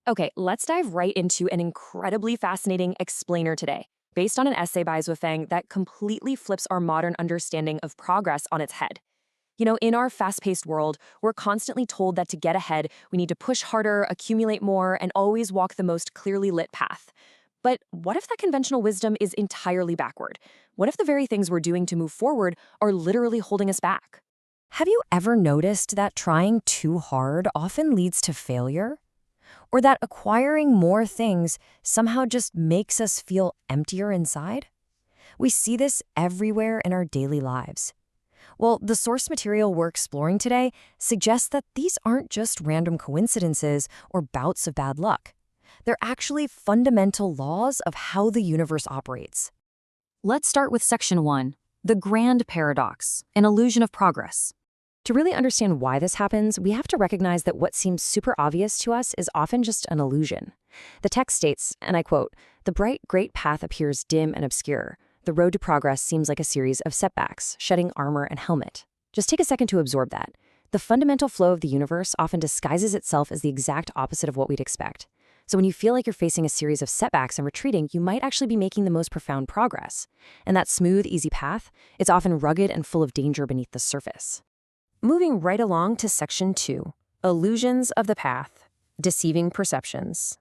Okay, let's dive right into an incredibly fascinating explainer today, based on an essay by Feng that completely flips our modern understanding of progress on its head. In our fast-paced world, we're constantly told that to get ahead, we need to push harder, accumulate more, and always walk the most clearly lit path. But what if that conventional wisdom is entirely backward? What if the very things we're doing to move forward are literally holding us back? Have you ever noticed that trying too hard often leads to failure? Or that acquiring more things somehow just makes us feel emptier inside? We see this everywhere in our daily lives. Well, the source material we're exploring today suggests that these aren't just random coincidences or bouts of bad luck. They're actually fundamental laws of how the universe operates. Let's start with Section 1, the grand paradox, an illusion of progress. To really understand why this happens, we have to recognize that what seems super obvious to us is often just an illusion. The text states, and I quote, "The bright, great path appears dim and obscure. The road to progress seems like a series of setbacks, shedding armor and helmet." Just take a second to absorb that. The fundamental flow of the universe often disguises itself as the exact opposite of what we'd expect. So when you feel like you're facing a series of setbacks and retreating, you might actually be making the most profound progress. And that smooth, easy path, it's often rugged and full of danger beneath the surface. Moving right along to Section 2, illusions of the path, deceiving perceptions.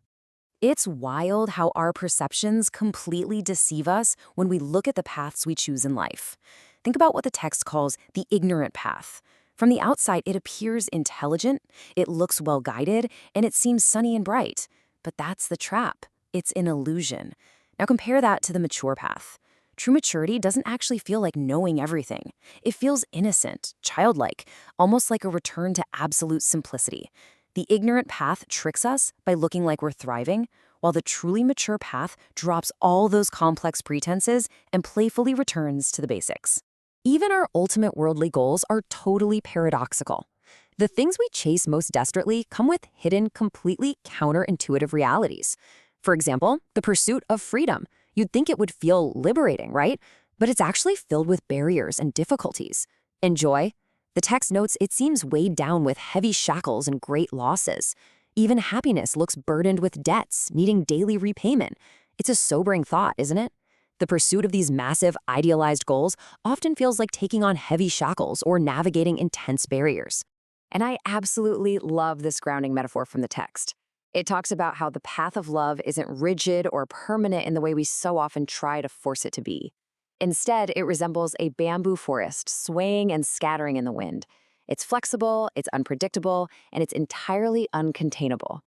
It's wild how our perceptions completely deceive us when we look at the paths we choose in life. Think about what the text calls the ignorant path. From the outside, it appears intelligent, it looks well-guided, and it seems sunny and bright. But that's the trap. It's an illusion. Now compare that to the mature path. True maturity doesn't actually feel like knowing everything. It feels innocent, childlike, almost like a return to absolute simplicity. The ignorant path tricks us by looking like we're thriving, while the truly mature path drops all those complex pretenses and playfully returns to the basics. Even our ultimate worldly goals are totally paradoxical. The things we chase most desperately come with hidden, completely counterintuitive realities. For example, the pursuit of freedom. You'd think it would feel liberating, right? But it's actually filled with barriers and difficulties. And joy? The text notes it seems weighed down with heavy shackles and great losses. Even happiness looks burdened with debts, needing daily repayment. It's a sobering thought, isn't it? The pursuit of these massive, idealized goals often feels like taking on heavy shackles or navigating intense barriers. And I absolutely love this grounding metaphor from the text. It talks about how the path of love isn't rigid or permanent in the way we so often try to force it to be. Instead, it resembles a bamboo forest swaying and scattering in the wind. It's flexible, it's unpredictable, and it's entirely uncontainable.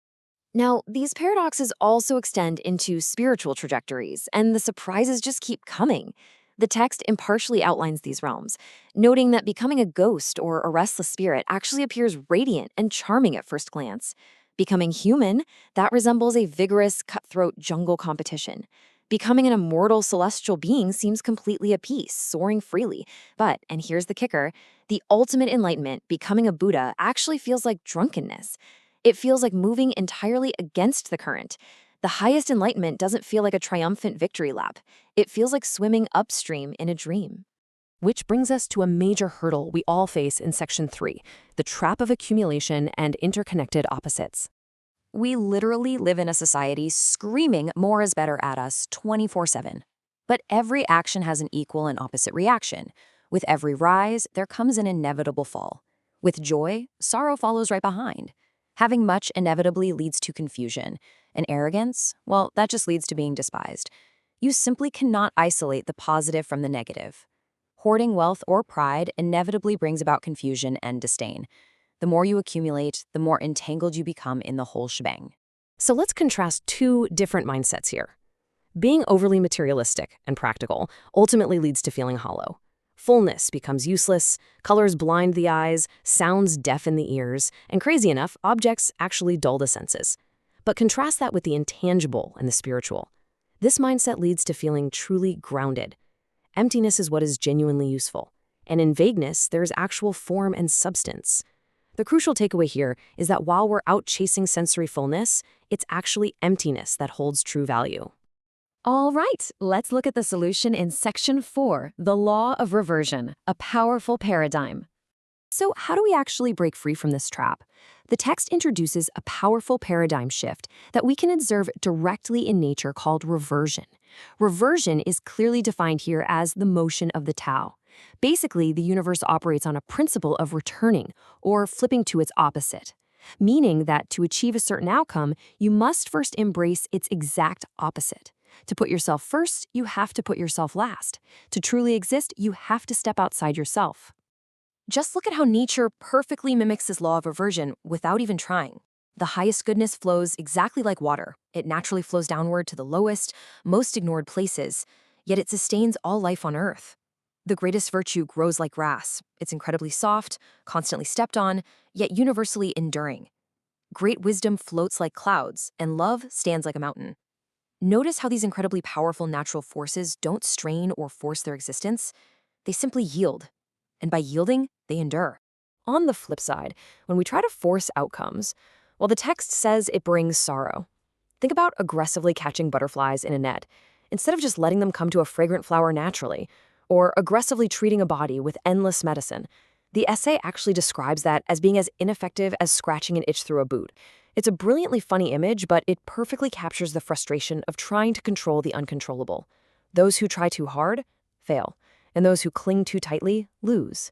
Now, these paradoxes also extend into spiritual trajectories, and the surprises just keep coming. The text impartially outlines these realms, noting that becoming a ghost or a restless spirit actually appears radiant and charming at first glance. Becoming human, that resembles a vigorous, cutthroat jungle competition. Becoming an immortal celestial being seems completely at peace, soaring freely. But, and here's the kicker, the ultimate enlightenment, becoming a Buddha, actually feels like drunkenness. It feels like moving entirely against the current. The highest enlightenment doesn't feel like a triumphant victory lap. It feels like swimming upstream in a dream. Which brings us to a major hurdle we all face in Section 3, the trap of accumulation and interconnected opposites. We literally live in a society screaming more is better at us 24/7. But every action has an equal and opposite reaction. With every rise, there comes an inevitable fall. With joy, sorrow follows right behind. Having much inevitably leads to confusion. And arrogance, well, that just leads to being despised. You simply cannot isolate the positive from the negative. Hoarding wealth or pride inevitably brings about confusion and disdain. The more you accumulate, the more entangled you become in the whole shebang. So let's contrast two different mindsets here. Being overly materialistic and practical ultimately leads to feeling hollow. Fullness becomes useless, colors blind the eyes, sounds deafen the ears, and crazy enough, objects actually dull the senses. But contrast that with the intangible and the spiritual. This mindset leads to feeling truly grounded. Emptiness is what is genuinely useful, and in vagueness, there is actual form and substance. The crucial takeaway here is that while we're out chasing sensory fullness, it's actually emptiness that holds true value. All right, let's look at the solution in Section 4, the law of reversion, a powerful paradigm. So, how do we actually break free from this trap? The text introduces a powerful paradigm shift that we can observe directly in nature called reversion. Reversion is clearly defined here as the motion of the Tao. Basically, the universe operates on a principle of returning, or flipping to its opposite, meaning that to achieve a certain outcome, you must first embrace its exact opposite. To put yourself first, you have to put yourself last. To truly exist, you have to step outside yourself. Just look at how nature perfectly mimics this law of reversion without even trying. The highest goodness flows exactly like water. It naturally flows downward to the lowest, most ignored places, yet it sustains all life on Earth. The greatest virtue grows like grass. It's incredibly soft, constantly stepped on, yet universally enduring. Great wisdom floats like clouds, and love stands like a mountain. Notice how these incredibly powerful natural forces don't strain or force their existence. They simply yield. And by yielding, they endure. On the flip side, when we try to force outcomes, well, the text says it brings sorrow. Think about aggressively catching butterflies in a net, instead of just letting them come to a fragrant flower naturally, or aggressively treating a body with endless medicine. The essay actually describes that as being as ineffective as scratching an itch through a boot. It's a brilliantly funny image, but it perfectly captures the frustration of trying to control the uncontrollable. Those who try too hard fail, and those who cling too tightly lose.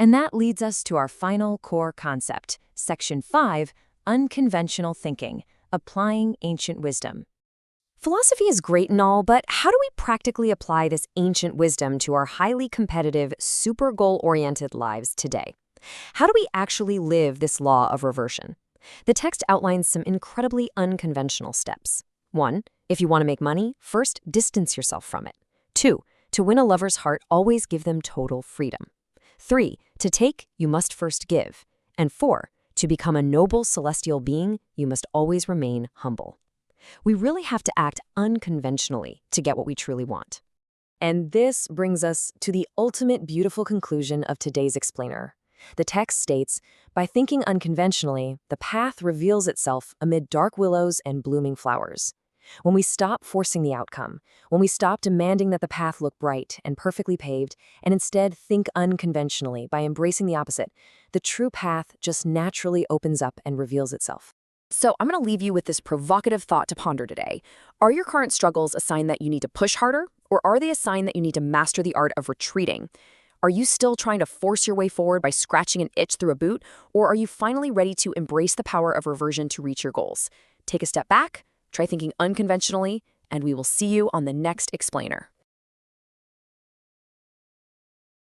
And that leads us to our final core concept, Section 5, Unconventional Thinking, Applying Ancient Wisdom. Philosophy is great and all, but how do we practically apply this ancient wisdom to our highly competitive, super goal-oriented lives today? How do we actually live this law of reversion? The text outlines some incredibly unconventional steps. 1. If you want to make money, first distance yourself from it. 2. To win a lover's heart, always give them total freedom. 3. To take, you must first give. And 4. To become a noble celestial being, you must always remain humble. We really have to act unconventionally to get what we truly want. And this brings us to the ultimate beautiful conclusion of today's explainer. The text states, by thinking unconventionally, the path reveals itself amid dark willows and blooming flowers. When we stop forcing the outcome, when we stop demanding that the path look bright and perfectly paved, and instead think unconventionally by embracing the opposite, the true path just naturally opens up and reveals itself. So I'm going to leave you with this provocative thought to ponder today. Are your current struggles a sign that you need to push harder, or are they a sign that you need to master the art of retreating? Are you still trying to force your way forward by scratching an itch through a boot, or are you finally ready to embrace the power of reversion to reach your goals? Take a step back, try thinking unconventionally, and we will see you on the next explainer.